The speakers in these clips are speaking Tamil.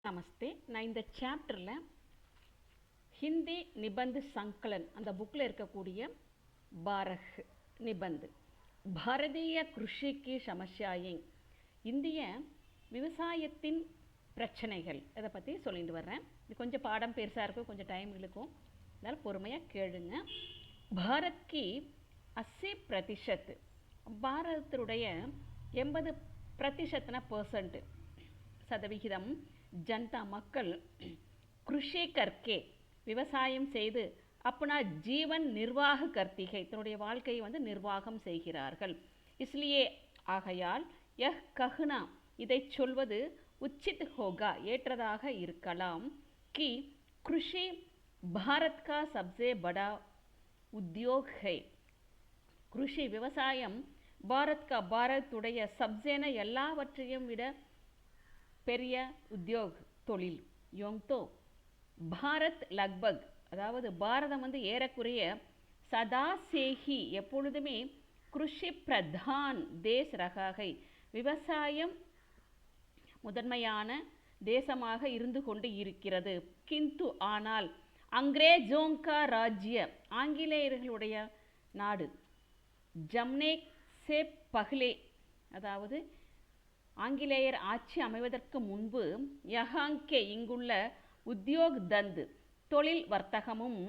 நமஸ்தே. நான் இந்த சாப்டரில் ஹிந்தி நிபந்து சங்கலன் அந்த புக்கில் இருக்கக்கூடிய பாரஹ் நிபந்து பாரதிய கிருஷிக்கு சமஸ்யாயை இந்திய விவசாயத்தின் பிரச்சனைகள் இதை பற்றி சொல்லிட்டு வர்றேன். இது கொஞ்சம் பாடம் பெருசாக இருக்கும், கொஞ்சம் டைம் இழுக்கும், அதனால் பொறுமையாக கேளுங்க. பாரத் கி 80% பாரதத்துடைய 80% சதவிகிதம் ஜனதா மக்கள் கிருஷி கர்க்கே விவசாயம் செய்து अपना जीवन निर्वाह करती है, தன்னுடைய வாழ்க்கையை நிர்வாகம் செய்கிறார்கள். इसलिए ஆகையால் यह कहना இதை சொல்வது உச்சித் होगा ஏற்றதாக இருக்கலாம் कि कृषि भारत का सबसे बड़ा उद्योग है. कृषि விவசாயம் பாரத்துடைய சப்சேன எல்லாவற்றையும் விட பெரிய உத்தியோக் தொழில். யோங்தோ பாரத் லக்பக் அதாவது பாரதம் ஏறக்குறைய சதா சேஹி எப்பொழுதுமே கிருஷி பிரதான் தேஸ் ரகாகை விவசாயம் முதன்மையான தேசமாக இருந்து கொண்டு இருக்கிறது. கிந்து ஆனால் அங்கிரேஜோங்கா ராஜ்ய ஆங்கிலேயர்களுடைய நாடு ஜம்னே சே பஹ்லே அதாவது ஆங்கிலேயர் ஆட்சி அமைவதற்கு முன்பு யஹாங்கே இங்குள்ள உத்தியோக் தந்து தொழில் வர்த்தகமும்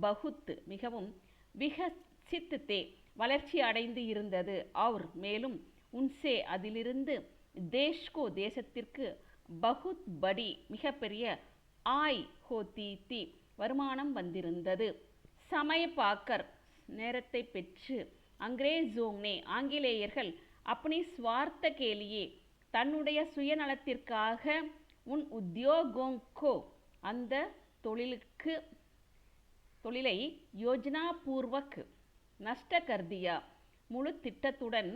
பகுத் மிகவும் விகசித் தே வளர்ச்சி அடைந்து இருந்தது. அவர் மேலும் உன்சே அதிலிருந்து தேஷ்கோ தேசத்திற்கு பகுத் படி மிகப்பெரிய ஆய் ஹோத்தி தி வருமானம் வந்திருந்தது. சமய பாக்கர் நேரத்தை பெற்று அங்கிரேசோங்னே ஆங்கிலேயர்கள் अपनी स्वार्थ के लिए தன்னுடைய சுயநலத்திற்காக உன் உத்தியோகோங்கோ அந்த தொழிலை யோஜனா பூர்வக் நஷ்ட கர்தியா முழு திட்டத்துடன்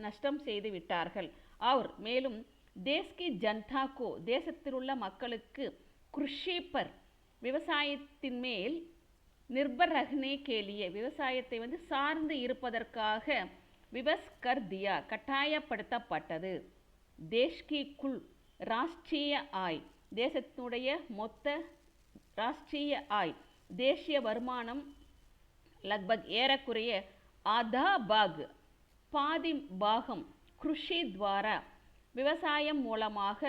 நஷ்டம் செய்து விட்டார்கள். அவர் மேலும் தேஸ்கி ஜனதாக்கோ தேசத்திலுள்ள மக்களுக்கு கிருஷி பர் விவசாயத்தின் மேல் நிர்பர் ரஹ்னே கேலியே விவசாயத்தை சார்ந்து இருப்பதற்காக விவஸ் கர் தியா கட்டாயப்படுத்தப்பட்டது. தேஷ்கி குல் ராஷ்ட்ரிய ஆய் தேசத்தினுடைய மொத்த ராஷ்ட்ரிய ஆய் தேசிய வருமானம் லக்பக் ஏறக்குறைய ஆதா பாக் பாதி பாகம் கிருஷி துவாரா விவசாயம் மூலமாக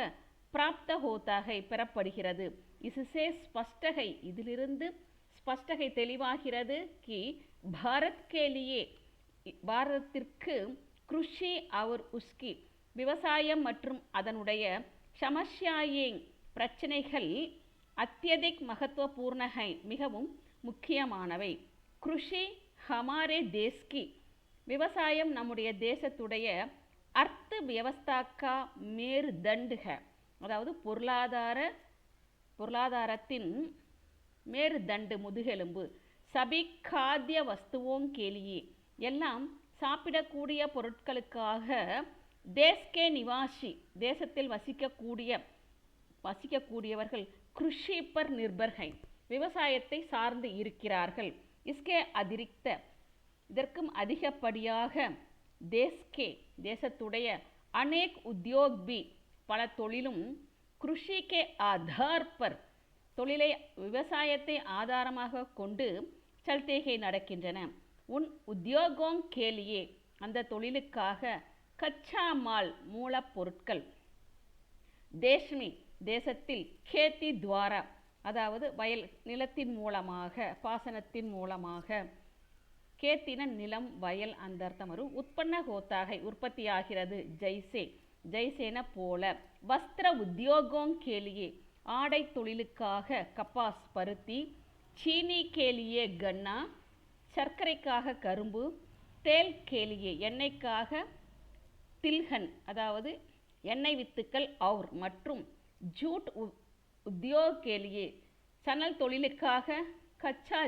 பிராப்த ஹோதாகை பெறப்படுகிறது. இசுசே ஸ்பஷ்டகை இதிலிருந்து ஸ்பஷ்டகை தெளிவாகிறது கி பாரத் கேலியே பாரதத்திற்கு கிருஷி அவர் உஸ்கி விவசாயம் மற்றும் அதனுடைய சமஸ்யாயின் பிரச்சனைகள் அத்தியதிக் மகத்துவபூர்ணகை மிகவும் முக்கியமானவை. கிருஷி ஹமாரே தேஸ்கி விவசாயம் நம்முடைய தேசத்துடைய அர்த்த வியவஸ்தாக்கா மேருதண்டுக அதாவது பொருளாதாரத்தின் மேருதண்டு முதுகெலும்பு. சபி காத்திய வஸ்துவோம் கேலியே எல்லாம் சாப்பிடக்கூடிய பொருட்களுக்காக தேஸ்கே நிவாசி தேசத்தில் வசிக்கக்கூடியவர்கள் கிருஷி பர் நிர்பர்கை விவசாயத்தை சார்ந்து இருக்கிறார்கள். இஸ்கே அதிரிக்த இதற்கும் அதிகப்படியாக தேஸ்கே தேசத்துடைய அநேக் உத்தியோக் பி பல தொழிலும் கிருஷிக்கே ஆதார் பர் தொழிலை விவசாயத்தை ஆதாரமாக கொண்டு சல்தேகை நடக்கின்றன. உன் உத்தியோகோங் கேலியே அந்த தொழிலுக்காக கச்சா மால் மூலப்பொருட்கள் தேஷ்மி தேசத்தில் கேத்தி துவாரா அதாவது வயல் நிலத்தின் மூலமாக பாசனத்தின் மூலமாக கேத்தின நிலம் வயல் அந்த அர்த்தம் வரும். உற்பன்ன ஹோத்தாகை உற்பத்தியாகிறது. ஜெய்சேன போல வஸ்திர உத்தியோகோங் கேலியே ஆடை தொழிலுக்காக கப்பாஸ் பருத்தி சீனி கேலியே கன்னா சர்க்கரைக்காக கரும்பு தேல் கேலியே எண்ணெய்க்காக தில்ஹன் அதாவது எண்ணெய் வித்துக்கள் அவுர் மற்றும் ஜூட் உத்தியோக் கேலியே சணல் தொழிலுக்காக கச்சா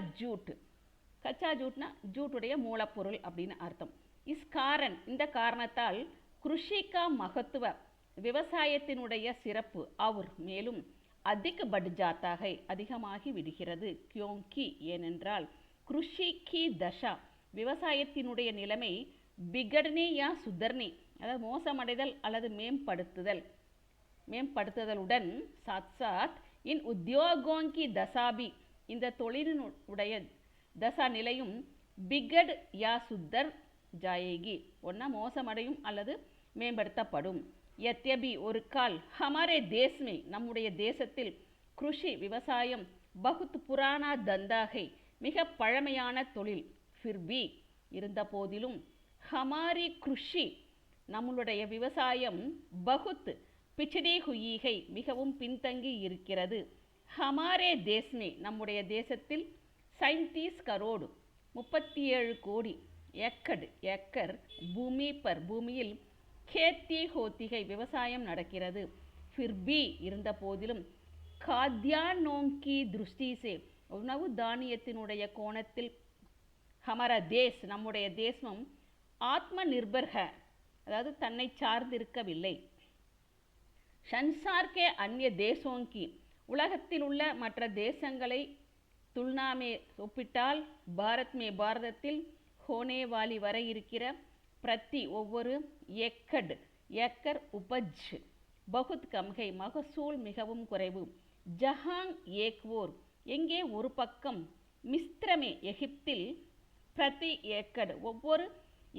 ஜூட்னா ஜூட்டுடைய மூலப்பொருள் அப்படின்னு அர்த்தம். இஸ்காரன் இந்த காரணத்தால் கிருஷிகா மகத்துவ விவசாயத்தினுடைய சிறப்பு அவர் மேலும் அதிக பட்ஜாத்தாகை அதிகமாகி விடுகிறது. கியோங்கி ஏனென்றால் கிருஷி கி தஷா விவசாயத்தினுடைய நிலைமை பிகடனி யா சுதர்னி அதாவது மோசமடைதல் அல்லது மேம்படுத்துதல் மேம்படுத்துதலுடன் சாத் சாத் இன் உத்தியோகோங்கி தசாபி இந்த தொழிலினுடைய தசா நிலையும் பிகட் யா சுத்தர் ஜாயேகி ஒன்றா மோசமடையும் அல்லது மேம்படுத்தப்படும். யத்யபி ஒரு கால் ஹமாரே தேஸ்மே நம்முடைய தேசத்தில் கிருஷி விவசாயம் பகுத் புராணா தந்தாகை மிக பழமையான தொழில். ஃபிர்பி இருந்த போதிலும் ஹமாரி கிருஷி நம்மளுடைய விவசாயம் பகுத் பிச்சடி ஹுயீகை மிகவும் பின்தங்கி இருக்கிறது. ஹமாரே தேஸ்மே நம்முடைய தேசத்தில் 37 கரோடு 37 கோடி ஏக்கர் பூமி பூமியில் கேத்தி ஹோத்திகை விவசாயம் நடக்கிறது. ஃபிர்பி இருந்த போதிலும் காத்யானோங்கி திருஷ்டிசே உணவு தானியத்தினுடைய கோணத்தில் ஹமாரா தேஸ் நம்முடைய தேசம் ஆத்ம நிர்பர்க அதாவது தன்னை சார்ந்திருக்கவில்லை. சன்சார்கே அந்நிய தேசோங்கி உலகத்தில் உள்ள மற்ற தேசங்களை துல்னாமே ஒப்பிட்டால் பாரதத்தில் ஹோனேவாலி வர இருக்கிற பிரதி ஒவ்வொரு ஏக்கர் உபஜ் பகுத் கம்கை மகசூல் மிகவும் குறைவு. ஜஹாங் ஏக்வோர் எங்கே ஒரு பக்கம் மிஸ்திரமே எகிப்தில் பிரதி ஏக்கர் ஒவ்வொரு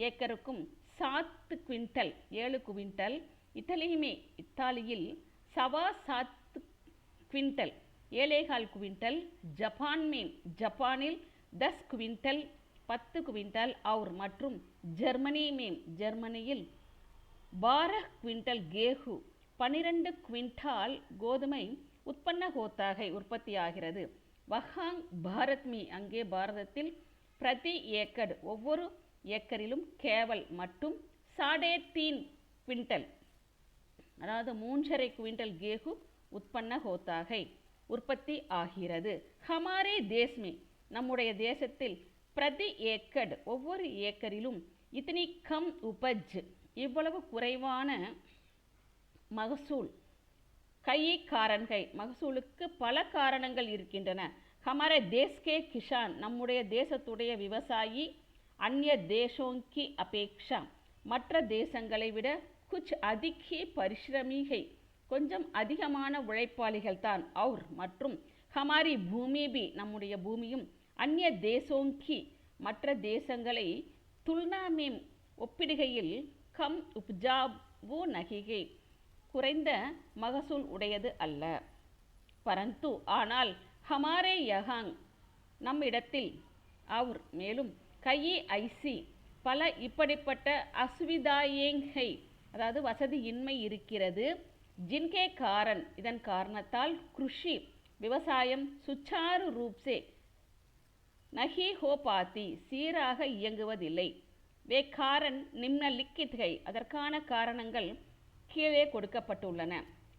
ஏக்கருக்கும் 7 குவிண்டல் 7 குவிண்டல். இத்தாலியில் சவா 7 குவிண்டல் 7.25 குவிண்டல். ஜப்பானில் 10 குவிண்டல் 10 குவிண்டல் और மற்றும் ஜெர்மனியில் 12 குவிண்டல் கேஹு 12 குவிண்டால் கோதுமை உற்பத்தி ஹோத்தாகை உற்பத்தியாகிறது. வஹாங் பாரத்மி அங்கே பாரதத்தில் பிரதி ஏக்கர் ஒவ்வொரு ஏக்கரிலும் கேவல் மட்டும் 3.5 குவிண்டல் அதாவது 3.5 குவிண்டல் கேஹு உற்பத்தி ஹோத்தாகை உற்பத்தி ஆகிறது. ஹமாரே தேஸ்மே நம்முடைய தேசத்தில் பிரதி ஏக்கர் ஒவ்வொரு ஏக்கரிலும் இத்தனி கம் உபஜ் இவ்வளவு குறைவான மகசூல். மகசூலுக்கு பல காரணங்கள் இருக்கின்றன. ஹமாரே தேஸ்கே கிஷான் நம்முடைய தேசத்துடைய விவசாயி அந்நிய தேசோங்கி அபேக்ஷா மற்ற தேசங்களை விட குச் அதிகி பரிஷ்ரமிகை கொஞ்சம் அதிகமான உழைப்பாளிகள் தான். மற்றும் ஹமாரி பூமி பி நம்முடைய பூமியும் அந்நிய தேசோங்கி மற்ற தேசங்களை துல்னாமேம் ஒப்பிடுகையில் கம் உப்ஜாவு நகிகை குறைந்த மகசூல் உடையது அல்ல. பரந்து ஆனால் ஹமாரே யஹாங் நம்மிடத்தில் மேலும் கையி ஐசி பல இப்படிப்பட்ட அசுவிதாயேங்கை அதாவது வசதியின்மை இருக்கிறது. ஜின்கே காரன் இதன் காரணத்தால் கிருஷி விவசாயம் சுச்சாரு ரூப்சே நஹி ஹோ பாத்தி சீராக இயங்குவதில்லை. வே காரன் நிம்னலிக்கித்கை அதற்கான காரணங்கள் கீழே கொடுக்கப்பட்டுள்ளன.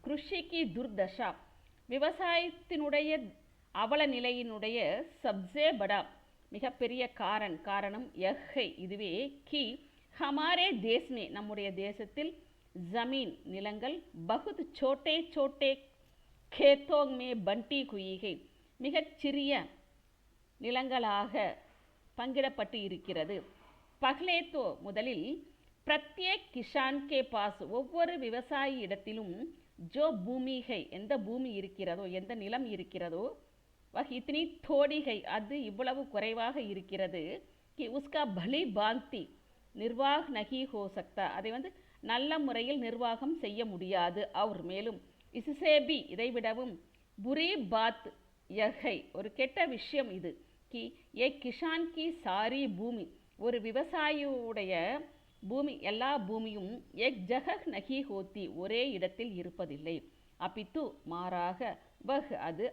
கிருஷிக்கு துர்தஷா விவசாயத்தினுடைய அவல நிலையினுடைய சப்சே படா மிகப்பெரிய காரணம் யஹை இதுவே. கி ஹமாரே தேஸ்மே நம்முடைய தேசத்தில் ஜமீன் நிலங்கள் பகுத் சோட்டே சோட்டே கேத்தோங் மே பண்டி குயிகை மிகச்சிறிய நிலங்களாக பங்கிடப்பட்டு இருக்கிறது. பஹ்லேத்தோ முதலில் பிரத்யேக் கிஷான் கே பாஸ் ஒவ்வொரு விவசாயி இடத்திலும் ஜோ பூமிகை எந்த பூமி இருக்கிறதோ எந்த நிலம் இருக்கிறதோ வஹ் இத்னி தோடிகை அது இவ்வளவு குறைவாக இருக்கிறது. கி உஸ்கா பலி பாந்தி நிர்வாக் நகி ஹோ சக்தா அதை நல்ல முறையில் நிர்வாகம் செய்ய முடியாது. மேலும் இசுசேபி இதைவிடவும் புரி பாத் யஹை ஒரு கெட்ட விஷயம் இது. கி ஏ கிஷான் கி சாரி பூமி ஒரு விவசாயியுடைய பூமி எல்லா பூமியும் ஏக் ஜகஹ் நகி ஹோத்தி ஒரே இடத்தில் இருப்பதில்லை. அபித்து மாறாக வஹ் அது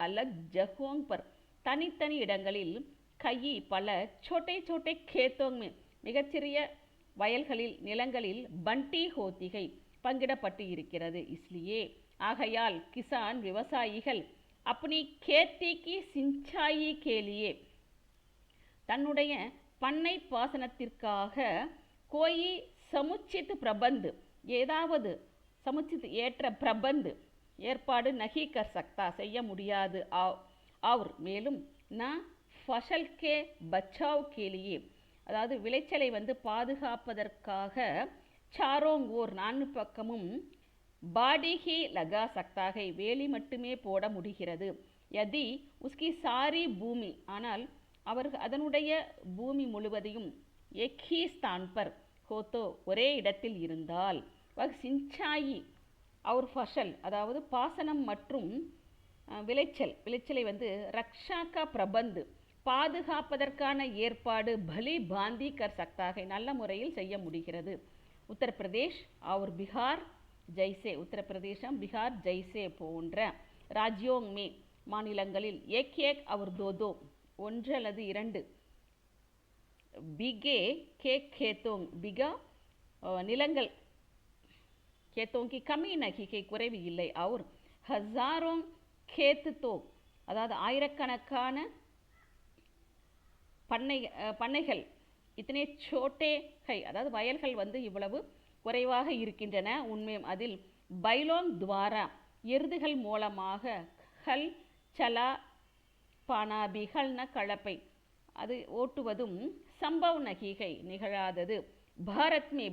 அலக் ஜஹோங் பர் தனித்தனி இடங்களில் கையி பல சோட்டை சோட்டை கேத்தோங் மிகச்சிறிய வயல்களில் நிலங்களில் பண்டி ஹோத்திகை பங்கிடப்பட்டு இருக்கிறது. இஸ்லியே ஆகையால் கிசான் விவசாயிகள் அப்படி கேத்திக்கு சிஞ்சாயி கேலியே தன்னுடைய பண்ணை பாசனத்திற்காக கோயி சமுச்சித் பிரபந்து ஏதாவது சமுச்சித் ஏற்ற பிரபந்து ஏற்பாடு நகி கர் சக்தா செய்ய முடியாது. மேலும் ந ஃபசல் கே பச்சாவ் கேலியே அதாவது விளைச்சலை பாதுகாப்பதற்காக சாரோங் ஓர் 4 பக்கமும் बाड़ी ही लगा सकता है, வேலி மட்டுமே போட முடிகிறது. யதி உஸ்கி சாரி பூமி, ஆனால் அவர் அதனுடைய பூமி முழுவதையும் एक ही स्थान पर हो तो ஒரே இடத்தில் இருந்தால், வக் சிஞ்சாயி और फसल அதாவது பாசனம் மற்றும் விளைச்சலை வந்து ரக்ஷா கா பிரபந்த் பாதுகாப்பதற்கான ஏற்பாடு பலி பாந்தி கர் சக்தாக நல்ல முறையில் செய்ய முடிகிறது. உத்தரப்பிரதேஷ் और बिहार ஜெய்சே, உத்தரப்பிரதேசம் பிகார் ஜெய்சே போன்ற ராஜ்யோங் மே மாநிலங்களில் ஏக் ஏக் और दो दो ஒன்று அல்லது இரண்டு பிகே கே கேத்தோங் பிகா நிலங்கள் खेतों की कमी नहीं है, குறைவு இல்லை. और हजारों खेत तो அதாவது ஆயிரக்கணக்கான பண்ணைகள் இத்தனை சோட்டே கை அதாவது வயல்கள் வந்து இவ்வளவு குறைவாக இருக்கின்றன. உண்மையும் அதில் பைலோங் துவாரா எருதுகள் மூலமாக ஹல் சலா பானாபிகள்ன கலப்பை அது ஓட்டுவதும் சம்பவ் நகிகை நிகழாதது.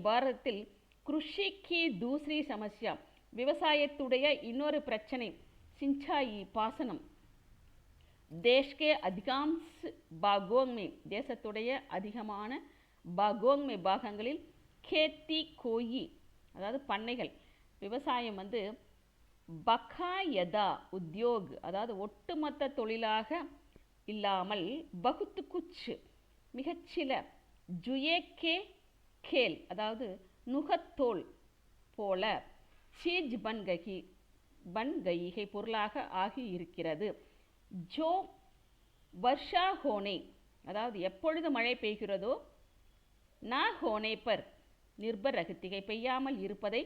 பாரத்தில் கிருஷிக்கு தூசரி சமஸ்யா விவசாயத்துடைய இன்னொரு பிரச்சனை சிஞ்சாயி பாசனம். தேஷ்கே அதிகாம்ஸ் பாகோங் மே தேசத்துடைய அதிகமான பாகோங் மே பாகங்களில் கேத்தி கோயி அதாவது பண்ணைகள் விவசாயம் வந்து பகாயதா உத்தியோக் அதாவது ஒட்டுமொத்த தொழிலாக இல்லாமல் பகுத்து குச் மிகச்சில ஜுயேக்கே கேல் அதாவது நுகத்தோல் போல சீஜ் பன்கை பொருளாக ஆகி இருக்கிறது. ஜோ வர்ஷா ஹோனே அதாவது எப்பொழுது மழை பெய்கிறதோ நா ஹோனே பர் நிர்பர் ரகத்திகை பெய்யாமல் இருப்பதை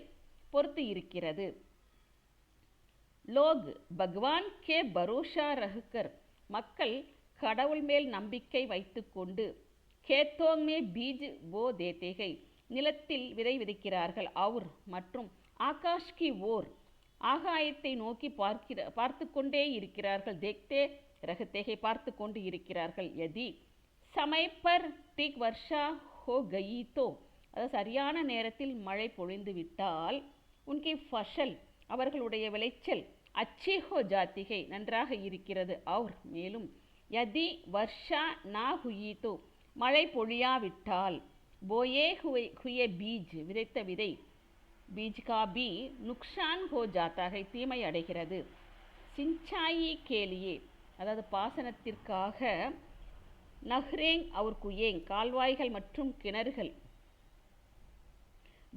பொறுத்து இருக்கிறது. லோக் பகவான் கே பரோஷா ரஹ்கர் மக்கள் கடவுள் மேல் நம்பிக்கை வைத்துக்கொண்டு கேத்தோங் மே பீஜ் போ தேத்தேகை நிலத்தில் விதை விதைக்கிறார்கள். அவர் மற்றும் ஆகாஷ் கி ஓர் ஆகாயத்தை நோக்கி பார்த்து கொண்டே இருக்கிறார்கள். தேக்தே ரகத்தேகை பார்த்து கொண்டு இருக்கிறார்கள். யதி சமயப்பர் டிக் வர்ஷா ஹோ கயி தோ அதாவது சரியான நேரத்தில் மழை பொழிந்து விட்டால் உன்கி ஃபஷல் அவர்களுடைய விளைச்சல் அச்சி ஹோ ஜாத்திகை நன்றாக இருக்கிறது. அவர் மேலும் யதி வர்ஷா நா ஹுயி தோ மழை பொழியாவிட்டால் போயே ஹுயே பீஜ் விதைத்த விதை बीज का भी नुकसान हो जाता है தீமை அடைகிறது. சிஞ்சாயி கேலியே அதாவது பாசனத்திற்காக நஹ்ரேங் அவர் குயேங் கால்வாய்கள் மற்றும் கிணறுகள்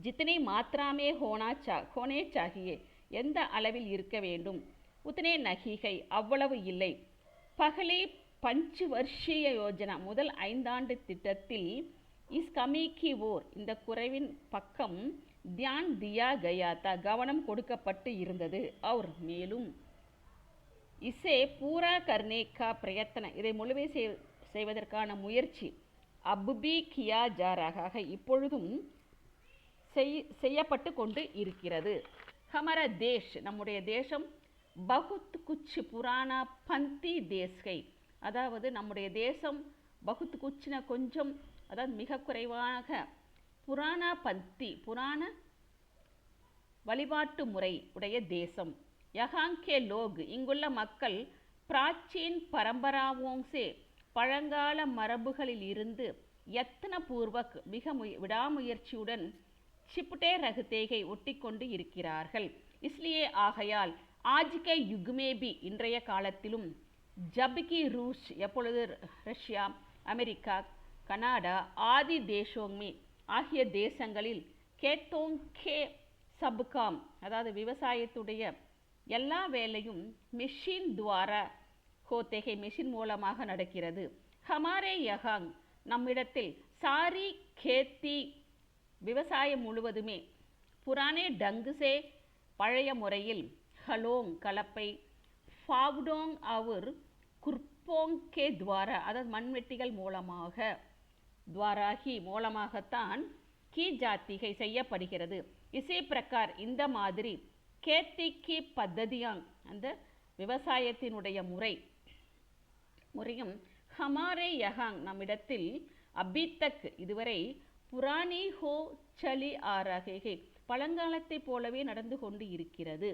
ஜித்தனை மாத்திராமே ஹோனே சாகியே எந்த அளவில் இருக்க வேண்டும் உத்தனே நகிகை அவ்வளவு இல்லை. பகலே பஞ்சு வருஷீய யோஜனா முதல் 5 ஆண்டு திட்டத்தில் இஸ் கமி கி ஓர் இந்த குறைவின் பக்கம் தியான் தியா கயாத்தா கவனம் கொடுக்கப்பட்டு இருந்தது. அவர் மேலும் இசே பூரா கர்னே கா பிரயத்தன இதை முழுமை செய்வதற்கான முயற்சி அபுபி கியா ஜாராக இப்பொழுதும் செய்யப்பட்டு கொண்டு இருக்கிறது. ஹமரா தேஷ் நம்முடைய தேசம் பகுத் குச் புராணா பந்தி தேஸ்கை அதாவது நம்முடைய தேசம் பகுத் குச்ன கொஞ்சம் அதாவது மிக குறைவாக புராண பந்தி புராண வழிபாட்டு முறை உடைய தேசம். யஹாங்கே லோக் இங்குள்ள மக்கள் பிராச்சீன் பரம்பராவோங்சே பழங்கால மரபுகளில் இருந்து யத்ன பூர்வக் மிக விடாமுயற்சியுடன் சிப்டே ரகுதேகை ஒட்டி கொண்டு இருக்கிறார்கள். இஸ்லியே ஆகையால் ஆஜ்கே யுக்மேபி இன்றைய காலத்திலும் ஜப்கி ரூஸ் எப்பொழுது ரஷ்யா அமெரிக்கா கனடா ஆதி தேசோங்மே ஆகிய தேசங்களில் கேத்தோங்கே சப்காம் அதாவது விவசாயத்துடைய எல்லா வேலையும் மெஷின் துவாரா ஹோத்தேகை மெஷின் மூலமாக நடக்கிறது. ஹமாரே யஹாங் நம்மிடத்தில் சாரி கேத்தி விவசாயம் முழுவதுமே புராணே டங்குசே பழைய முறையில் ஹலோங் கலப்பை ஃபாவ்டோங் அவர் குர்போங்கே துவாரா அதாவது மண்வெட்டிகள் மூலமாக துவாராகி மூலமாகத்தான் கி ஜாத்திகை செய்யப்படுகிறது. இசே பிரகார் இந்த மாதிரி கேத்திக்கு பத்ததியாங் அந்த விவசாயத்தினுடைய முறையும் ஹமாரே யஹாங் நம்மிடத்தில் அபித்தக் இதுவரை புராணி ஹோ சலி ஆராகே பழங்காலத்தைப் போலவே நடந்து கொண்டு இருக்கிறது.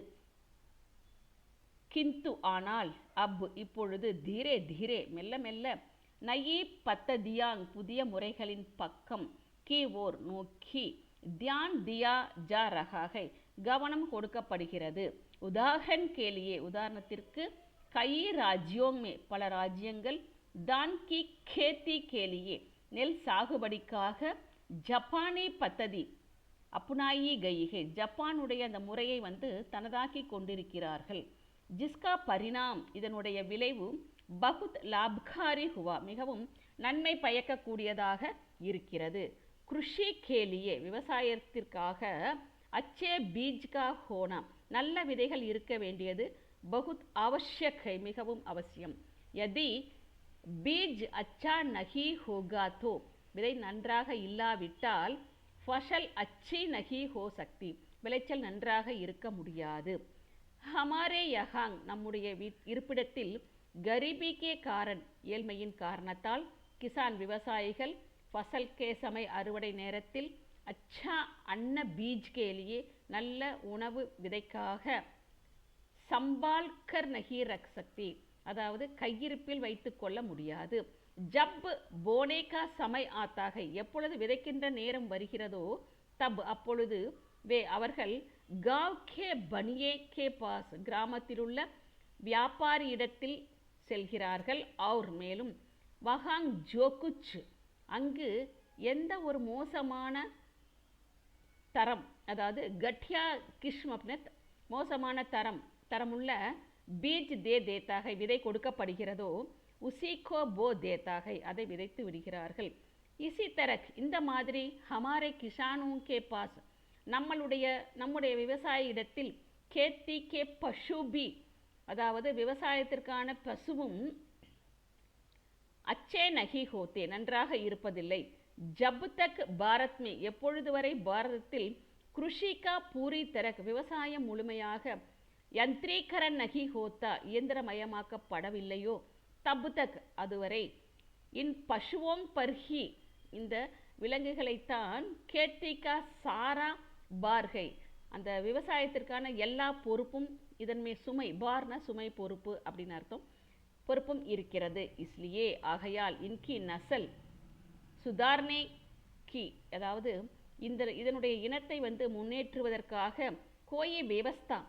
கிந்து ஆனால் அப் இப்பொழுது தீரே தீரே மெல்ல மெல்ல நயி பத்ததியாங் புதிய முறைகளின் பக்கம் கி ஓர் நோக்கி தியான் தியா ஜா ரகாகை கவனம் கொடுக்கப்படுகிறது. உதாகரன் கேலியே உதாரணத்திற்கு கை ராஜ்யோங் பல ராஜ்யங்கள் தான் கி கேத்தி கேலியே நெல் சாகுபடிக்காக ஜப்பானி பத்ததி அப்புனாயி கைகை ஜப்பானுடைய அந்த முறையை தனதாக்கி கொண்டிருக்கிறார்கள். ஜிஸ்கா பரிணாம் இதனுடைய விளைவு பகுத் லாப்காரி ஹுவா மிகவும் நன்மை பயக்கக்கூடியதாக இருக்கிறது. கிருஷி கேலியே விவசாயத்திற்காக அச்சே பீஜ் கா ஹோனா நல்ல விதைகள் இருக்க வேண்டியது பகுத் அவசியக் மிகவும் அவசியம். யதி பீஜ் அச்சா நஹி ஹோகா தோ விதை நன்றாக இல்லாவிட்டால் ஃபசல் அச்சி நஹி ஹோ சக்தி விளைச்சல் நன்றாக இருக்க முடியாது. ஹமாரே யஹாங் நம்முடைய இருப்பிடத்தில் கரிபி கே காரன் ஏழ்மையின் காரணத்தால் கிசான் விவசாயிகள் ஃபசல் கே சமய அறுவடை நேரத்தில் அச்சா அன்ன பீஜ் கேலியே நல்ல உணவு விதைக்காக சம்பால்கர் நஹி ரக் சக்தி அதாவது கையிருப்பில் வைத்து கொள்ள முடியாது. ஜப் போனேகா சமய் ஆத்தாக எப்பொழுது விதைக்கின்ற நேரம் வருகிறதோ தப் அப்பொழுது அவர்கள் காவ் கே பனியே கே பாஸ் கிராமத்திலுள்ள வியாபாரி இடத்தில் செல்கிறார்கள். அவர் மேலும் வஹாங் ஜோகுச் அங்கு எந்த ஒரு மோசமான தரம் அதாவது கட்யா கிஷ்மப்னத் மோசமான தரமுள்ள பீஜ் தேத்தாக விதை கொடுக்கப்படுகிறதோ உசிகோ போ தேத்தாகை அதை விதைத்து விடுகிறார்கள். இசி தரக் இந்த மாதிரி ஹமாரே கிசானோं के पास நம்முடைய விவசாய இடத்தில் கேத்தி கே பசுபி அதாவது விவசாயத்திற்கான பசுவும் அச்சே நகி ஹோத்தே நன்றாக இருப்பதில்லை. ஜப் தக் பாரத் மே எப்பொழுது வரை பாரதத்தில் கிருஷிகா பூரி தரக் விவசாயம் முழுமையாக யந்திரீகரன் நகி ஹோத்தா இயந்திரமயமாக்கப்படவில்லையோ தப் தக் அதுவரை இன் பசுவோங் பர்ஹி இந்த விலங்குகளைத்தான் கேத்திகா சாரா பார்கை அந்த விவசாயத்திற்கான எல்லா பொறுப்பும் இதன்மே சுமை பார்ன சுமை பொறுப்பு அப்படின்னு அர்த்தம் பொறுப்பும் இருக்கிறது. இஸ்லியே ஆகையால் இன்கி நசல் சுதார்னே கி அதாவது இதனுடைய இனத்தை முன்னேற்றுவதற்காக கோயி விவஸ்தா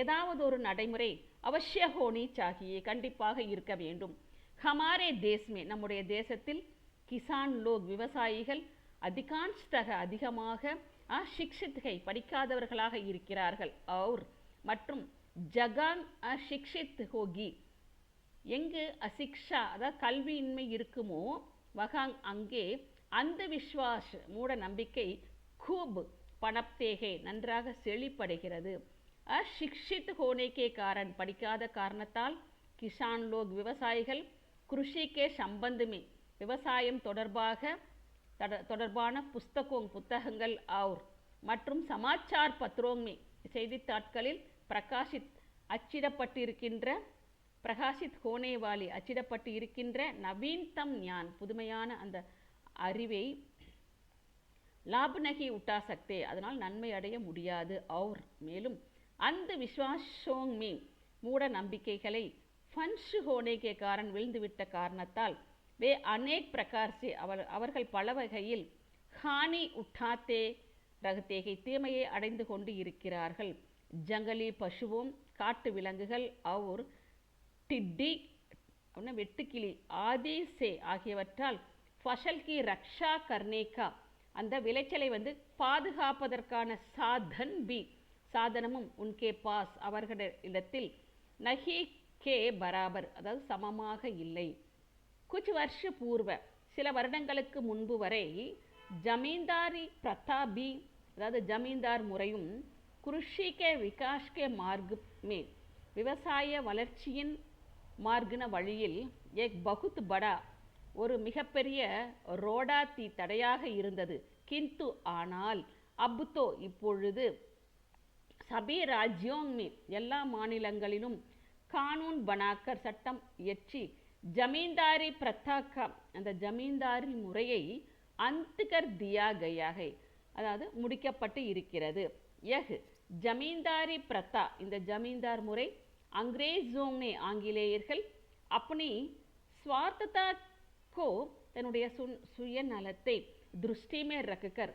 ஏதாவது ஒரு நடைமுறை அவசிய ஹோனி சாகியே கண்டிப்பாக இருக்க வேண்டும். ஹமாரே தேஸ்மே நம்முடைய தேசத்தில் கிசான் லோக் விவசாயிகள் அதிகான்ஸ்தக அதிகமாக அஷிக்ஷித்கை படிக்காதவர்களாக இருக்கிறார்கள். அவுர் மற்றும் ஜகாங் அஷிக்ஷித் ஹோகி எங்கு அசிக்ஷா அதாவது கல்வியின்மை இருக்குமோ வகாங் அங்கே அந்த விஸ்வாஸ் மூட நம்பிக்கை கூப் பணப்தேகை நன்றாக செழிப்படைகிறது. அஷிக்ஷித் ஹோனேக்கே காரன் படிக்காத காரணத்தால் கிசான் லோக் விவசாயிகள் கிருஷிக்கே சம்பந்தமே விவசாயம் தொடர்பான புத்தகங்கள் அவுர் மற்றும் சமாச்சார் பத்ரோங்மே செய்தித்தாட்களில் பிரகாசித் ஹோனேவாலி அச்சிடப்பட்டு இருக்கின்ற நவீன்தம் ஞான் புதுமையான அந்த அறிவை லாப் நகி உட்டா சக்தே அதனால் நன்மை அடைய முடியாது. அவுர் மேலும் அந்த விஸ்வாசோங் மே மூட நம்பிக்கைகளை ஃபன்ஷ் ஹோனேக்கே காரன் விழுந்துவிட்ட காரணத்தால் வே அநேக் பிரகார்சே அவர்கள் பல வகையில் ஹானி உட்டாத்தே ரகத்தேகை தீமையை அடைந்து கொண்டு இருக்கிறார்கள். ஜங்கலி பசுவும் காட்டு விலங்குகள் அவுர் டிட்டி வெட்டுக்கிளி ஆதி சே ஆகியவற்றால் ஃபசல் கி ரக்ஷா கர்னேகா அந்த விளைச்சலை பாதுகாப்பதற்கான சாதனமும் உன்கே பாஸ் அவர்களிடத்தில் நஹி கே பராபர் அதாவது சமமாக இல்லை. குச் வருஷ பூர்வ சில வருடங்களுக்கு முன்பு வரை ஜமீன்தாரி பிரதாபி அதாவது ஜமீன்தார் முறையும் கிருஷி கே விகாஸ் கே மார்க் மே விவசாய வளர்ச்சியின் மார்க்கின வழியில் ஏக் பகுத் படா ஒரு மிகப்பெரிய ரோடாத்தி தடையாக இருந்தது. கிந்து ஆனால் அப்தோ இப்பொழுது சபி ராஜ்யோங் மே எல்லா மாநிலங்களிலும் கானூன் பனாக்கர் சட்டம் இயற்றி ஜமீன்தாரி பிரதாக்கா அந்த ஜமீன்தாரி முறையை அந்துகர் தியா கயாகை அதாவது முடிக்கப்பட்டு இருக்கிறது. यह जमींदारी प्रथा இந்த ஜமீன்தார் முறை अंग्रेजों ने ஆங்கிலேயர்கள் अपनी स्वार्थता को தன்னுடைய சுயநலத்தை दृष्टि में रखकर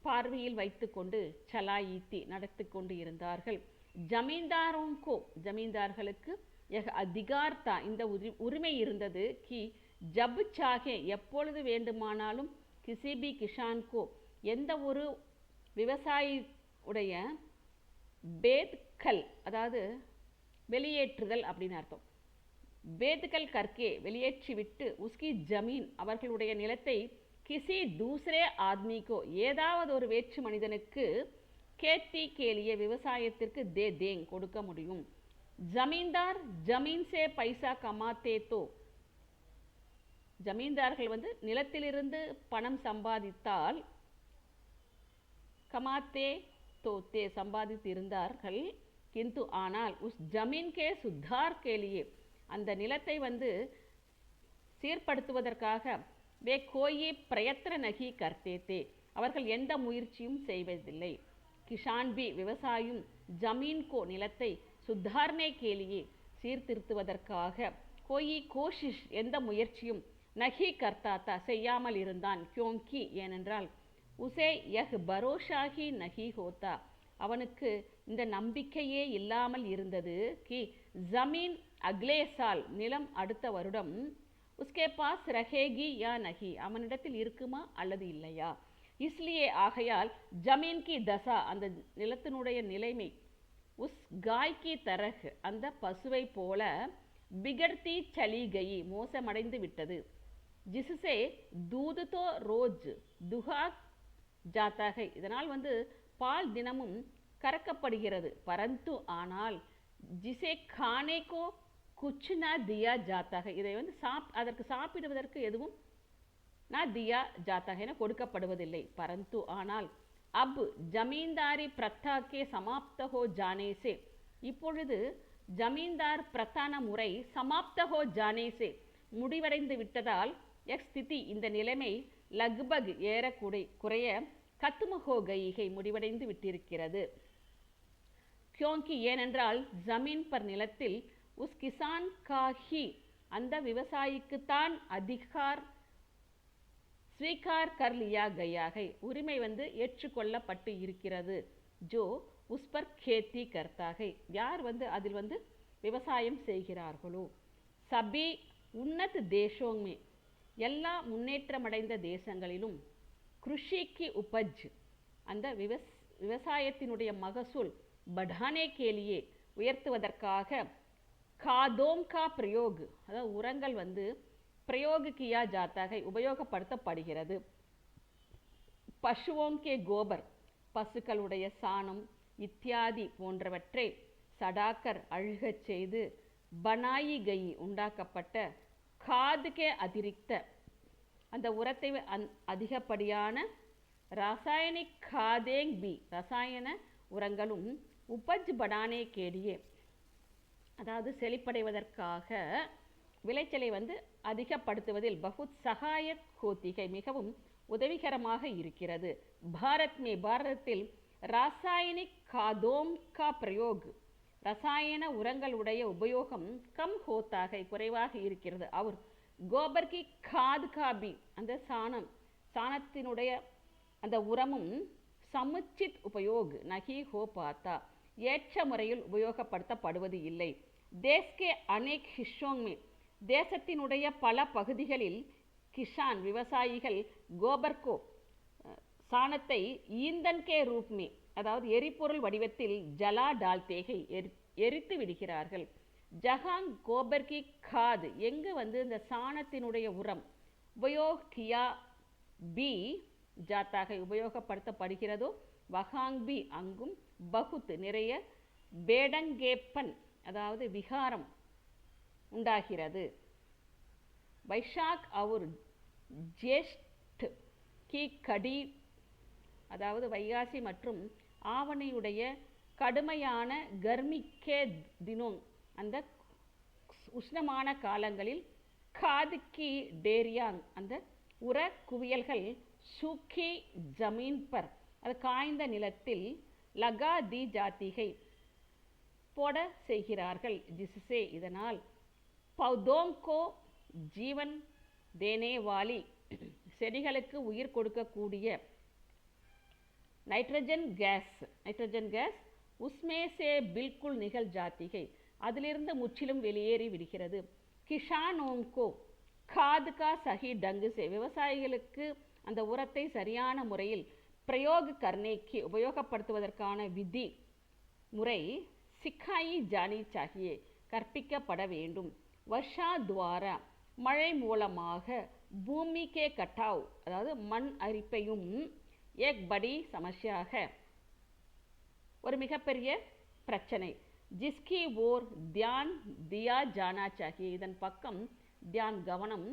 பார்வையில் வைத்துக்கொண்டு चलायीती நடத்தி கொண்டு இருந்தார்கள் जमींदारों को जमींदाர்களுக்கு यह अधिकार था இந்த உரிமை இருந்தது कि जब चाहे எப்பொழுது வேண்டுமானாலும் किसी भी किसान को எந்த ஒரு விவசாயி உடைய பேத்கல் அதாவது வெளியேற்றுதல் அப்படின்னு அர்த்தம் பேத்கல் கர்க்கே வெளியேற்றி விட்டு உஸ்கி ஜமீன் அவர்களுடைய நிலத்தை கிசி தூசரே ஆத்மிக்கோ ஏதாவது ஒரு வேற்று மனிதனுக்கு கேத்தி கேலிய விவசாயத்திற்கு தேங் கொடுக்க முடியும் ஜமீன்தார் ஜமீன் சே பைசா கமாத்தே தோ ஜமீன்தார்கள் வந்து நிலத்திலிருந்து பணம் சம்பாதித்தால் கமாத்தே தோத்தே சம்பாதித்திருந்தார்கள் கிந்து ஆனால் உஸ் ஜமீன் கே சுத்தார் கேலியே அந்த நிலத்தை வந்து சீர்படுத்துவதற்காக வே கோயே பிரயத்ன நகி கர்த்தேத்தே அவர்கள் எந்த முயற்சியும் செய்வதில்லை கிஷான் பி விவசாயும் ஜமீன் கோ நிலத்தை சுத்தார்னே கேலியே சீர்திருத்துவதற்காக கோயி கோஷிஷ் எந்த முயற்சியும் நகி கர்த்தாத்தா செய்யாமல் இருந்தான் கியோங்கி ஏனென்றால் உசே யஹ் பரோஷாஹி நகி ஹோத்தா அவனுக்கு இந்த நம்பிக்கையே இல்லாமல் இருந்தது கி ஜமீன் அக்லே சால் நிலம் அடுத்த வருடம் உஸ்கே பாஸ் ரஹேகி யா நகி அவனிடத்தில் இருக்குமா அல்லது இல்லையா இஸ்லியே ஆகையால் ஜமீன் கி தசா அந்த நிலத்தினுடைய நிலைமை உஸ் காய் கி தரஹ் அந்த பசுவை போல பிகர்த்தி சலி கயி மோசமடைந்து விட்டது ஜிசுசே தூது தோ ரோஜ் துஹா ஜாத்தாக இதனால் வந்து பால் தினமும் கறக்கப்படுகிறது பரந்து ஆனால் ஜிசே கானேகோ குச்னா தியா ஜாத்தாக இதை வந்து அதற்கு சாப்பிடுவதற்கு எதுவும் நான் தியா ஜாத்தாக என கொடுக்கப்படுவதில்லை பரந்து ஆனால் அப் ஜமீன்தாரி பிரத்தாக்கே சமாப்தஹோ ஜானேசே இப்பொழுது ஜமீன்தார் பிரத்தான முறை சமாப்தஹோ ஜானேசே முடிவடைந்து விட்டதால் ஸ்திதி இந்த நிலைமை லக்பக் ஏறக்குறைய கத்துமஹோ கைகை முடிவடைந்து விட்டிருக்கிறது கியோங்கி ஏனென்றால் ஜமீன் பர் நிலத்தில் உஸ் கிசான் காஹி அந்த விவசாயிக்குத்தான் அதிகார் ஸ்வீகார் கர் லியா கயாகை உரிமை வந்து ஏற்றுக்கொள்ளப்பட்டு இருக்கிறது ஜோ உஸ் பர் கேத்தி கர்த்தாகை யார் வந்து அதில் வந்து விவசாயம் செய்கிறார்களோ சபி உன்னத் தேசோமே எல்லா முன்னேற்றமடைந்த தேசங்களிலும் கிருஷிக்கு உபஜ் அந்த விவசாயத்தினுடைய மகசூல் படானே கேலியே உயர்த்துவதற்காக காதோம் கா பிரயோக் அதாவது உரங்கள் வந்து பிரயோக கியா ஜாத்தாக உபயோகப்படுத்தப்படுகிறது பசுவோங்கே கோபர் பசுக்களுடைய சாணம் இத்தியாதி போன்றவற்றை சடாக்கர் அழுகச் செய்து பனாயி கை உண்டாக்கப்பட்ட காதுகே அதிரிக்த அந்த உரத்தை அதிகப்படியான ராசாயனிக் காதேங் பி ரசாயன உரங்களும் உபஜ் படானே கேடியே அதாவது செழிப்படைவதற்காக விளைச்சலை வந்து அதிகப்படுத்துவதில் பகுத் சகாயக் ஹோத்திகை மிகவும் உதவிகரமாக இருக்கிறது பாரதத்தில் ராசாயனிக் காதோம் கா பிரயோக் ரசாயன உரங்களுடைய உபயோகம் கம் ஹோத்தாக குறைவாக இருக்கிறது அவர் கோபர் கி காத் காபி அந்த சாணத்தினுடைய அந்த உரமும் சமுச்சித் உபயோக் நகி ஹோ பாத்தா ஏற்ற முறையில் உபயோகப்படுத்தப்படுவது இல்லை தேஸ்கே அனேக் ஹிஷோங்மே தேசத்தினுடைய பல பகுதிகளில் கிஷான் விவசாயிகள் கோபர்கோ சாணத்தை ஈந்தன் கே ரூப்மே அதாவது எரிபொருள் வடிவத்தில் ஜலா டால்தேகை எரித்து விடுகிறார்கள் ஜஹாங் கோபர் கி காத் எங்கு வந்து இந்த சாணத்தினுடைய உரம் உபயோகியா பி ஜாத்தாக உபயோகப்படுத்தப்படுகிறதோ வஹாங் பி அங்கும் பகுத் நிறைய பேடங்கேப்பன் அதாவது விகாரம் உண்டாகிறது வைஷாக் और ஜேஷ்ட் கி கடி அதாவது வைகாசி மற்றும் ஆவணியுடைய கடுமையான கர்மிக்கே தினோங் அந்த உஷ்ணமான காலங்களில் காதுக்கி டேரியாங் அந்த உர குவியல்கள் சூக்கி ஜமீன் பர் அது காய்ந்த நிலத்தில் லகா தி ஜாத்திகை போட செய்கிறார்கள். ஜிஸ்ஸே இதனால் பௌதோங்கோ ஜீவன் தேனே வாலி செடிகளுக்கு உயிர் கொடுக்கக்கூடிய நைட்ரஜன் கேஸ் உஸ்மே சே பில்குல் நிகழ் ஜாத்திகை அதிலிருந்து முற்றிலும் வெளியேறி விடுகிறது. கிஷானோங்கோ காத் கா சஹி டங்கு சே விவசாயிகளுக்கு அந்த உரத்தை சரியான முறையில் பிரயோக கர்னேக்கு உபயோகப்படுத்துவதற்கான விதி முறை சிக்காயி ஜானி சாகியே கற்பிக்கப்பட வேண்டும். வர்ஷா துவாரா மழை மூலமாக பூமி கே கட்டாவ் அதாவது மண் அரிப்பையும் ஏக் படி சமஸ்யாக ஒரு மிகப்பெரிய பிரச்சனை. ஜிஸ்கி ஓர் தியான் தியா ஜானா சாகியே இதன் பக்கம் தியான் கவனம்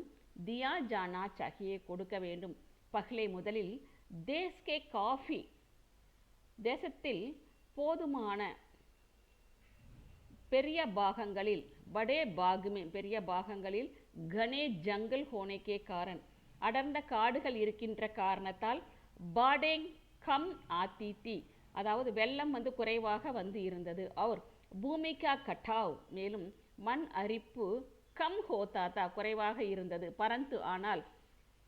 தியா ஜானா சாகியே கொடுக்க வேண்டும். பகலே முதலில் தேஸ்கே காஃபி தேசத்தில் போதுமான பெரிய பாகங்களில் படே பாகுமே பெரிய பாகங்களில் கனே ஜங்கல் ஹோனேக்கே காரன் அடர்ந்த காடுகள் இருக்கின்ற காரணத்தால் பாடேங் கம் ஆத்தித்தி அதாவது வெள்ளம் குறைவாக இருந்தது. அவர் பூமிக்கா கட்டாவ் மேலும் மண் அரிப்பு கம் ஹோதாத்தா குறைவாக இருந்தது. பரந்து ஆனால்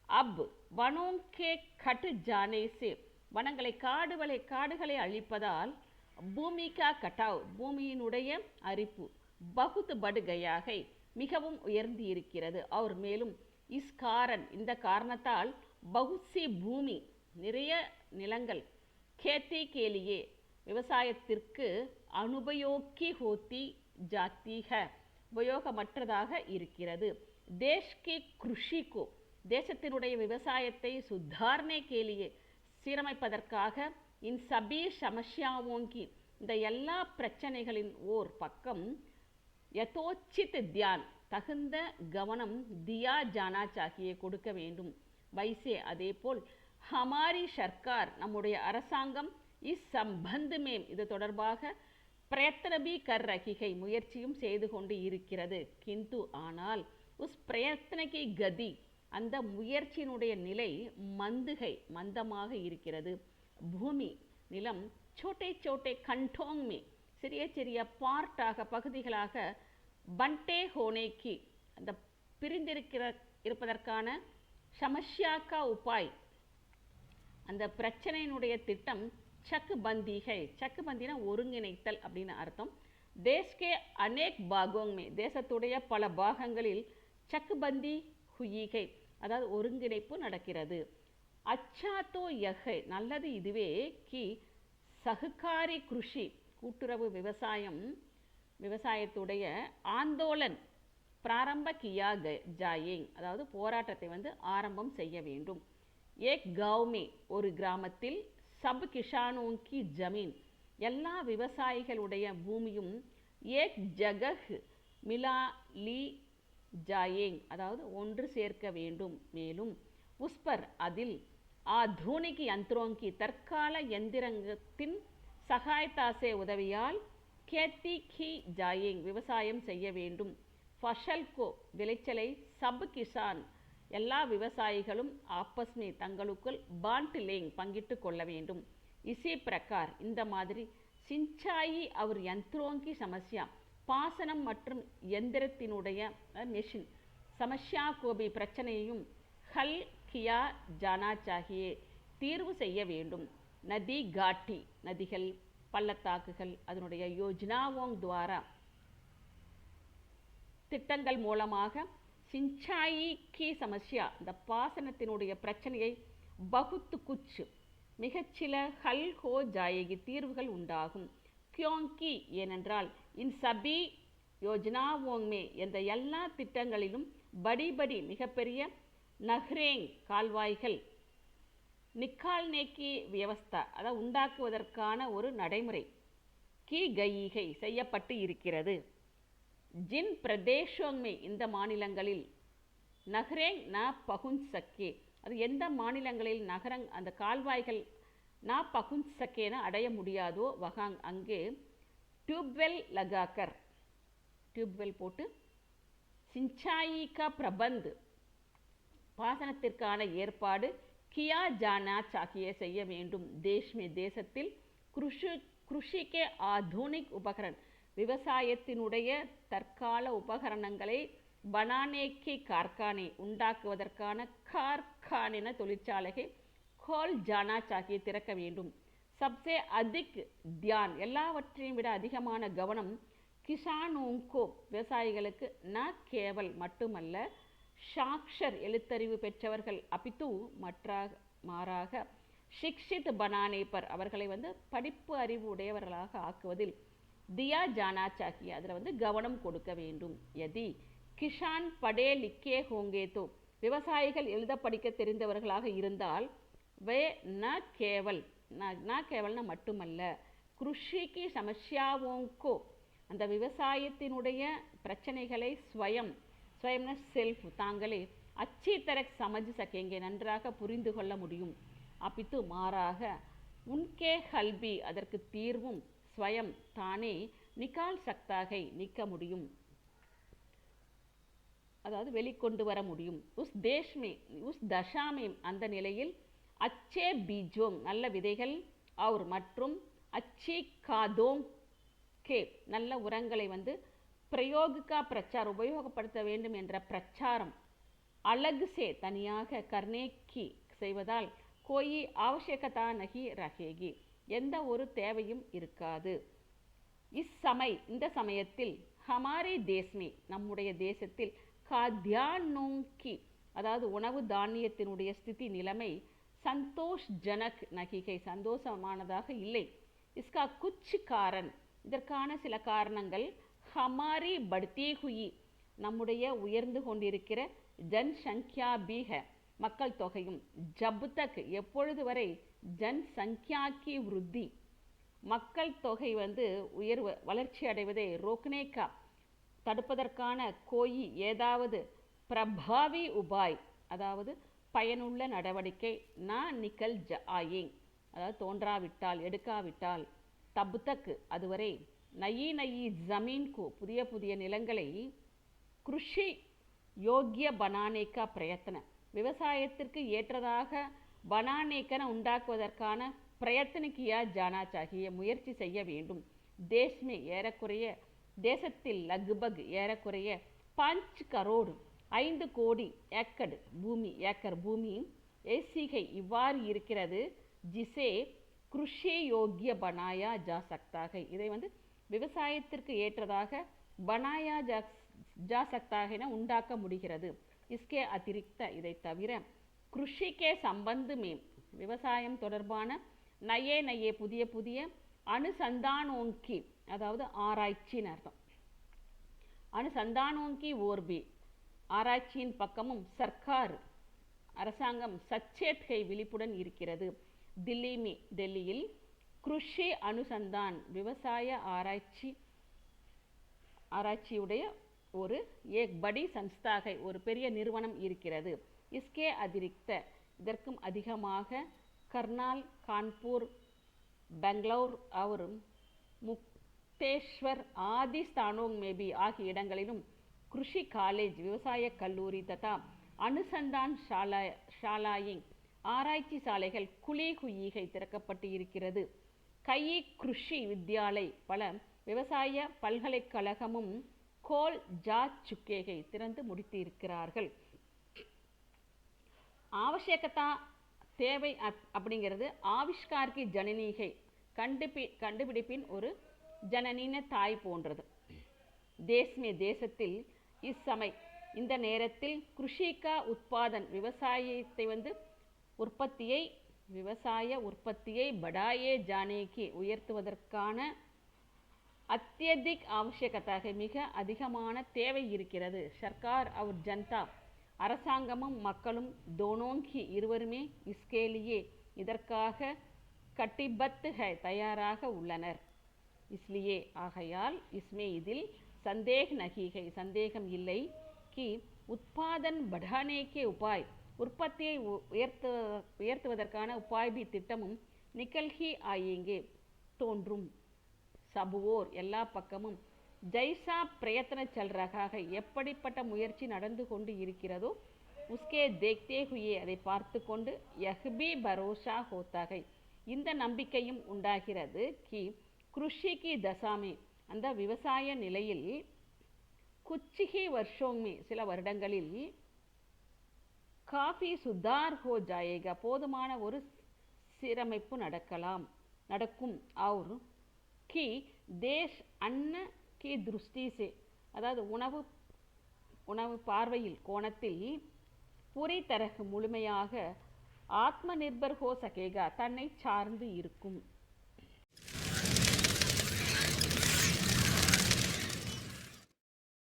அப் வனோம் கே கட்டு ஜானேசே வனங்களை காடுகளை அழிப்பதால் பூமிக்கா கட்டாவ் பூமியினுடைய அரிப்பு பகுத் படு கயாகை மிகவும் உயர்ந்து இருக்கிறது. அவர் மேலும் இஸ்காரன் இந்த காரணத்தால் பகுசி பூமி நிறைய நிலங்கள் கேத்தி கேலியே விவசாயத்திற்கு அனுபயோக்கி ஹோத்தி ஜாத்திக உபயோகமற்றதாக இருக்கிறது. தேஷ்கி கிருஷிக்கு தேசத்தினுடைய விவசாயத்தை சுத்தார்னே கேலியே சீரமைப்பதற்காக இன் சபீ சமஸ்யாவோங்கி இந்த எல்லா பிரச்சனைகளின் ஓர் பக்கம் யதோச்சித் தியான் தகுந்த கவனம் தியா ஜானா சாகியே கொடுக்க வேண்டும். வைசே அதேபோல் ஹமாரி சர்க்கார் நம்முடைய அரசாங்கம் இஸ் சம்பந்தமே இது தொடர்பாக பிரயத்தனபி கர் ரகிகை முயற்சியும் செய்து கொண்டு இருக்கிறது. கிந்து ஆனால் உஸ் பிரயத்தனகி கதி அந்த முயற்சியினுடைய நிலை மந்தமாக இருக்கிறது. பூமி நிலம் சோட்டை சோட்டை கண்டோங் மே சிறிய பார்ட்டாக பகுதிகளாக பண்டே ஹோனேக்கி அந்த இருப்பதற்கான சமஸ்யாக்கா உபாய் அந்த பிரச்சனையினுடைய திட்டம் சக்கு பந்தினா ஒருங்கிணைத்தல் அப்படின்னு அர்த்தம். தேஷ்கே அநேக் பாகோங் மே தேசத்துடைய பல பாகங்களில் சக்குபந்தி ஹுயிகை அதாவது ஒருங்கிணைப்பு நடக்கிறது. அச்சாத்தோ யகை நல்லது இதுவே கி சஹகாரி கிருஷி கூட்டுறவு விவசாயத்துடைய ஆந்தோலன் பிராரம்ப கியா ஜாயேங் அதாவது போராட்டத்தை ஆரம்பம் செய்ய வேண்டும். ஏக் கவுமே ஒரு கிராமத்தில் சப் கிஷானோங்கி ஜமீன் எல்லா விவசாயிகளுடைய பூமியும் ஏக் ஜகஹ் மிலா லி ஜாயேங் அதாவது ஒன்று சேர்க்க வேண்டும். மேலும் உஸ்பர் அதில் ஆதூனிக் யந்திரோங்கி தற்கால எந்திரத்தின் சகாயத்தாசே உதவியால் கேத்தி கி ஜாயேங் விவசாயம் செய்ய வேண்டும். ஃபஷல்கோ விளைச்சலை சப் கிசான் எல்லா விவசாயிகளும் ஆப்பஸ்மே தங்களுக்குள் பாண்டிலேங் பங்கிட்டு கொள்ள வேண்டும். இசி பிரகார் இந்த மாதிரி சிஞ்சாயி அவர் யந்திரோங்கி சமஸ்யா பாசனம் மற்றும் எந்திரத்தினுடைய மெஷின் சமஸ்யா கோபி பிரச்சனையையும் ஹல் கியா ஜானா சாகியே தீர்வு செய்ய வேண்டும். நதி காட்டி நதிகள் பள்ளத்தாக்குகள் அதனுடைய யோஜனாவோங் துவாரா திட்டங்கள் மூலமாக சிஞ்சாயி கி சமஸ்யா இந்த பாசனத்தினுடைய பிரச்சனையை பகுத்து குச்சு மிகச்சில ஹல் ஹோ ஜாயகி தீர்வுகள் உண்டாகும். கியோங்கி ஏனென்றால் இன் சபி யோஜனாவோங்மே என்ற எல்லா திட்டங்களிலும் படி மிகப்பெரிய நஹ்ரேங் கால்வாய்கள் நிக்கால்நேக்கி வியவஸ்தா அதாவது உண்டாக்குவதற்கான ஒரு நடைமுறை கி கையிகை செய்யப்பட்டு இருக்கிறது. ஜின் பிரதேஷோங்மே இந்த மாநிலங்களில் நஹ்ரேங் ந பகுன் சக்கே அது எந்த மாநிலங்களில் அந்த கால்வாய்கள் ந பகுன் சக்கேன அடைய முடியாதோ வகாங் அங்கே டியூப்வெல் லகாக்கர் டியூப்வெல் போட்டு சிஞ்சாயி கா பிரபந்த் பாசனத்திற்கான ஏற்பாடு கியா ஜானா சாகியே செய்ய வேண்டும். தேஷ்மே தேசத்தில் कृषि कृषि के आधुनिक उपकरण விவசாயத்தினுடைய தற்கால உபகரணங்களை பனானேக்கி கார்கானே உண்டாக்குவதற்கான கார்கானென தொழிற்சாலைகள் கோல் ஜானா சாக்கியை திறக்க வேண்டும். சப்சே அதிக் தியான் எல்லாவற்றையும் விட அதிகமான கவனம் கிசானோங்கோ விவசாயிகளுக்கு ந கேவல் மட்டுமல்ல சாக்ஷர் எழுத்தறிவு பெற்றவர்கள் அபித்து மாறாக ஷிக்ஷித் பனானே பர் அவர்களை படிப்பு அறிவு உடையவர்களாக ஆக்குவதில் தியா ஜானா சாக்கிய அதில் கவனம் கொடுக்க வேண்டும். யதி கிஷான் படே லிக்கே ஹோங்கேதோ விவசாயிகள் எழுத படிக்க தெரிந்தவர்களாக இருந்தால் வே ந கேவல்னா மட்டுமல்ல கிருஷிக்கு சமஸ்யாவோங்கோ அந்த விவசாயத்தினுடைய பிரச்சனைகளை ஸ்வயம்னா செல்ஃப் தாங்களே அச்சி தரக் சமஜ் சக்கேங்கே நன்றாக புரிந்து கொள்ள முடியும். அப்பித்து மாறாக உன்கே ஹல்பி அதற்கு தீர்வும் ஸ்வயம் தானே நிகால் சக்தாகை நீக்க முடியும், அதாவது வெளிக்கொண்டு வர முடியும். உஸ் தஷாமே அந்த நிலையில் அச்சே பீஜோங் நல்ல விதைகள் அவர் மற்றும் அச்சி காதோங் கே நல்ல உரங்களை பிரயோகிக்கா பிரச்சாரம் உபயோகப்படுத்த வேண்டும் என்ற பிரச்சாரம் அலகு சே தனியாக கர்னேக்கி செய்வதால் கோயி ஆவசியகதா நகி ரகேகி எந்த ஒரு தேவையும் இருக்காது. இந்த சமயத்தில் ஹமாரே தேஸ்மே நம்முடைய தேசத்தில் காத்யானோங்கி அதாவது உணவு தானியத்தினுடைய ஸ்திதி நிலைமை சந்தோஷ் ஜனக் நகிகை சந்தோஷமானதாக இல்லை. இஸ்கா குச் காரன் இதற்கான சில காரணங்கள் ஹமாரி படுத்தே ஹுயி நம்முடைய உயர்ந்து கொண்டிருக்கிற ஜன்சங்க்யா பீஹ மக்கள் தொகையும் ஜப் தக் எப்பொழுது வரை ஜன்சங்க்யாக்கி விருத்தி மக்கள் தொகை வளர்ச்சி அடைவதை ரோக்னேக்கா தடுப்பதற்கான கோயி ஏதாவது பிரபாவி உபாய் அதாவது பயனுள்ள நடவடிக்கை நிக்கல் ஆயேங் அதாவது தோன்றாவிட்டால் எடுக்காவிட்டால் தபுத்தக்கு அதுவரை நயி ஜமீன்கு புதிய நிலங்களை கிருஷி யோக்கிய பனானேக்கா பிரயத்தன விவசாயத்திற்கு ஏற்றதாக பனானேக்கன உண்டாக்குவதற்கான பிரயத்தனிக்கியா ஜானா சாகிய முயற்சி செய்ய வேண்டும். தேசத்தில் லக்பக் ஏறக்குறைய 5 கரோடு 5 கோடி ஏக்கர் பூமி ஏசிகை இவ்வாறு இருக்கிறது. ஜிசே கிருஷி யோக்கிய பனாயா ஜா சக்தாக இதை விவசாயத்திற்கு ஏற்றதாக பனாயா ஜா சக்தாக உண்டாக்க முடிகிறது. இஸ்கே அதிரிக்த இதை தவிர கிருஷிக்கே சம்பந்தமே விவசாயம் தொடர்பான நயே புதிய அனுசந்தானோங்கி அதாவது ஆராய்ச்சின்னு அர்த்தம். அனுசந்தானோங்கி ஓர்பி ஆராய்ச்சியின் பக்கமும் சர்க்கார் அரசாங்கம் சச்சேத்கை விழிப்புடன் இருக்கிறது. டெல்லியில் கிருஷி அனுசந்தான் விவசாய ஆராய்ச்சியுடைய ஒரு ஏக் படி சன்ஸ்தாகை ஒரு பெரிய நிறுவனம் இருக்கிறது. இஸ்கே அதிரிக்த இதற்கும் அதிகமாக கர்னால் கான்பூர் பெங்களூர் और முக்தேஸ்வர் ஆதி ஸ்தானோங் மேபி ஆகிய இடங்களிலும் கிருஷி காலேஜ் விவசாய கல்லூரி ததா அனுசந்தான் ஷாலாயிங் ஆராய்ச்சி சாலைகள் குலீகுயீகை திறக்கப்பட்டு இருக்கிறது. கையி கிருஷி வித்யாலை பல விவசாய பல்கலைக்கழகமும் கோல் ஜா சுக்கேகை திறந்து முடித்து இருக்கிறார்கள். ஆவசியகதா தேவை அப்படிங்கிறது ஆவிஷ்கார்கி ஜனனீகை கண்டுபிடிப்பின் ஒரு ஜனனின தாய் போன்றது. தேசத்தில் இச்சமை இந்த நேரத்தில் கிருஷிகா உற்பத்தி விவசாயத்தை விவசாய உற்பத்தியை படாயே ஜானேகி உயர்த்துவதற்கான அத்தியதிக் ஆவசியகத்தாக மிக அதிகமான தேவை இருக்கிறது. சர்க்கார் அவர் ஜனதா அரசாங்கமும் மக்களும் தோனோங்கி இருவருமே இஸ்கேலியே இதற்காக கட்டிபத்து தயாராக உள்ளனர். இஸ்லியே ஆகையால் இஸ்மே இதில் சந்தேகம் இல்லை கி உத்பாதன் படானேக்கே உபாய் உற்பத்தியை உயர்த்துவதற்கான உபாய்பி திட்டமும் நிக்கல்ஹி ஆயேங்கே தோன்றும். சபுவோர் எல்லா பக்கமும் ஜைசா பிரயத்தன செல்றகாக எப்படிப்பட்ட முயற்சி நடந்து கொண்டு இருக்கிறதோ உஸ்கே தேக்தே ஹுயே அதை பார்த்து கொண்டு யஹ்பி பரோஷா ஹோத்தாகை இந்த நம்பிக்கையும் உண்டாகிறது. கிருஷி கி தசாமே, அந்த விவசாய நிலையில் குச்சிகி வருஷோமே, சில வருடங்களில் காஃபி சுதார் ஹோ ஜாயேகா, போதுமான ஒரு சீரமைப்பு நடக்கும். और कि देश अन्न की दृष्टि से, அதாவது உணவு பார்வையில் கோணத்தில் பூரி தரகு முழுமையாக ஆத்ம நிர்பர் ஹோ சகேகா, தன்னை சார்ந்து இருக்கும்.